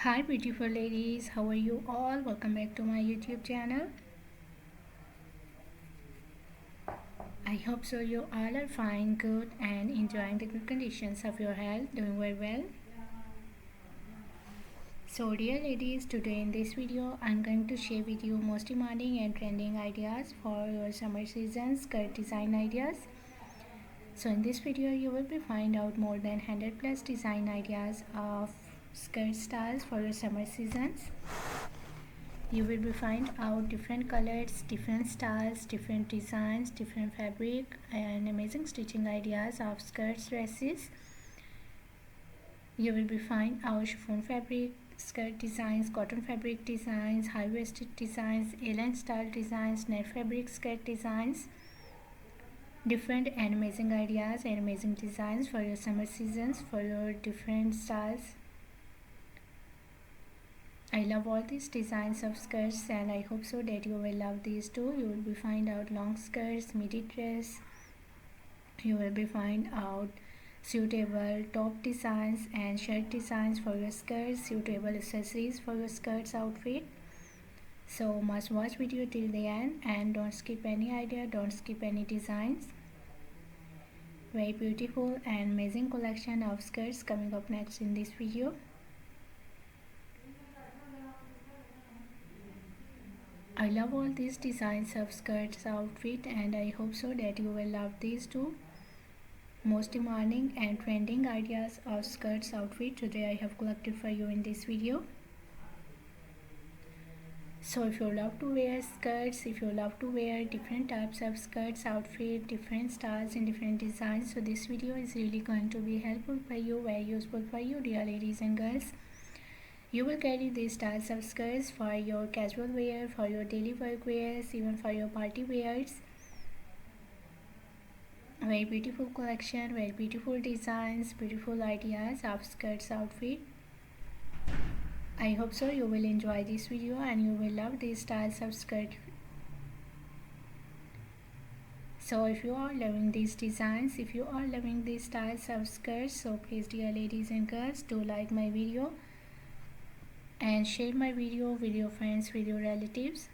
Hi beautiful ladies, how are you all? Welcome back to my YouTube channel. I hope so you all are fine, good and enjoying the good conditions of your health, doing very well. So dear ladies, today in this video I'm going to share with you most demanding and trending ideas for your summer season skirt design ideas. So in this video you will be find out more than 100 plus design ideas of skirt styles for your summer seasons. You will be find out different colors, different styles, different designs, different fabric and amazing stitching ideas of skirts, dresses. You will be find our chiffon fabric skirt designs, cotton fabric designs, high-waisted designs, A-line style designs, net fabric skirt designs, different and amazing ideas and amazing designs for your summer seasons, for your different styles. I love all these designs of skirts and I hope so that you will love these too. You will be find out long skirts, midi dress. You will be find out suitable top designs and shirt designs for your skirts, suitable accessories for your skirts outfit. So must watch video till the end and don't skip any idea, don't skip any designs. Very beautiful and amazing collection of skirts coming up next in this video. I love all these designs of skirts outfit and I hope so that you will love these too. Most demanding and trending ideas of skirts outfit today I have collected for you in this video. So if you love to wear skirts, if you love to wear different types of skirts outfit, different styles and different designs, so this video is really going to be helpful for you, very useful for you dear ladies and girls. You will carry these styles of skirts for your casual wear, for your daily work wears, even for your party wears. Very beautiful collection, very beautiful designs, beautiful ideas of skirts outfit. I hope so you will enjoy this video and you will love these styles of skirt. So if you are loving these designs, if you are loving these styles of skirts, so please dear ladies and girls, do like my video and share my video with your friends, with your relatives,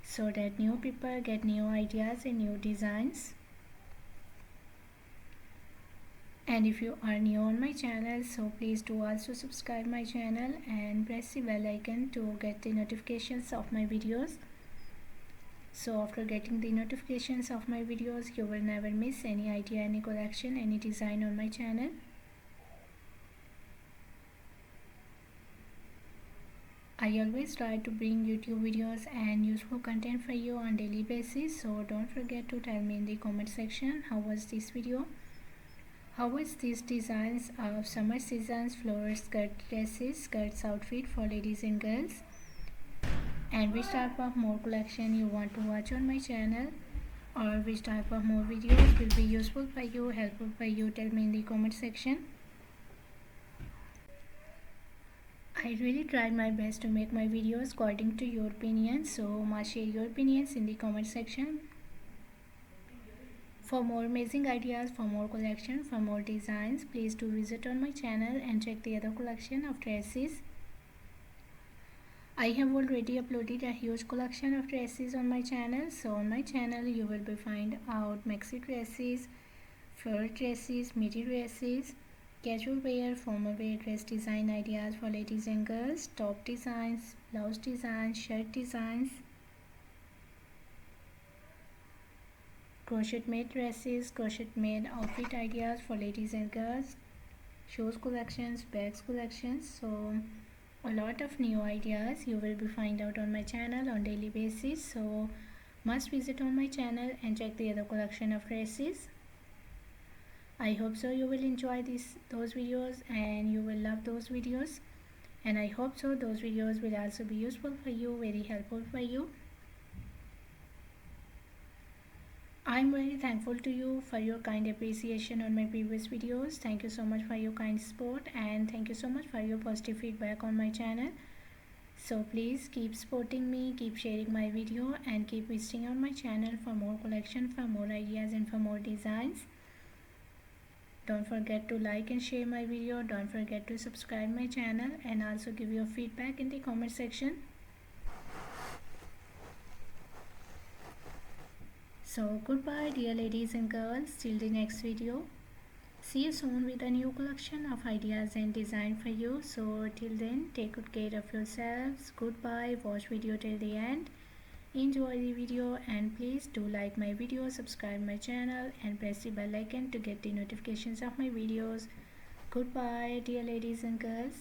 so that new people get new ideas and new designs. And if you are new on my channel, so please do also subscribe my channel and press the bell icon to get the notifications of my videos. So after getting the notifications of my videos, you will never miss any idea, any collection, any design on my channel. I always try to bring YouTube videos and useful content for you on daily basis, so don't forget to tell me in the comment section how was this video, how was these designs of summer seasons floral skirt dresses, skirts outfit for ladies and girls, and which type of more collection you want to watch on my channel, or which type of more videos will be useful for you, helpful for you. Tell me in the comment section. I really tried my best to make my videos according to your opinions, so must share your opinions in the comment section. For more amazing ideas, for more collection, for more designs, please do visit on my channel and check the other collection of dresses. I have already uploaded a huge collection of dresses on my channel. So on my channel you will be find out maxi dresses, floral dresses, midi dresses, casual wear, formal wear dress design ideas for ladies and girls, top designs, blouse designs, shirt designs, crochet made dresses, crochet made outfit ideas for ladies and girls, shoes collections, bags collections. So a lot of new ideas you will be find out on my channel on daily basis, so must visit on my channel and check the other collection of dresses. I hope so you will enjoy those videos and you will love those videos, and I hope so those videos will also be useful for you, very helpful for you. I'm very thankful to you for your kind appreciation on my previous videos. Thank you so much for your kind support and thank you so much for your positive feedback on my channel. So please keep supporting me, keep sharing my video and keep visiting on my channel for more collection, for more ideas and for more designs. Don't forget to like and share my video. Don't forget to subscribe my channel and also give your feedback in the comment section. So goodbye dear ladies and girls, till the next video. See you soon with a new collection of ideas and design for you. So till then, take good care of yourselves. Goodbye. Watch video till the end. Enjoy the video and please do like my video, subscribe my channel and press the bell icon to get the notifications of my videos. Goodbye dear ladies and girls.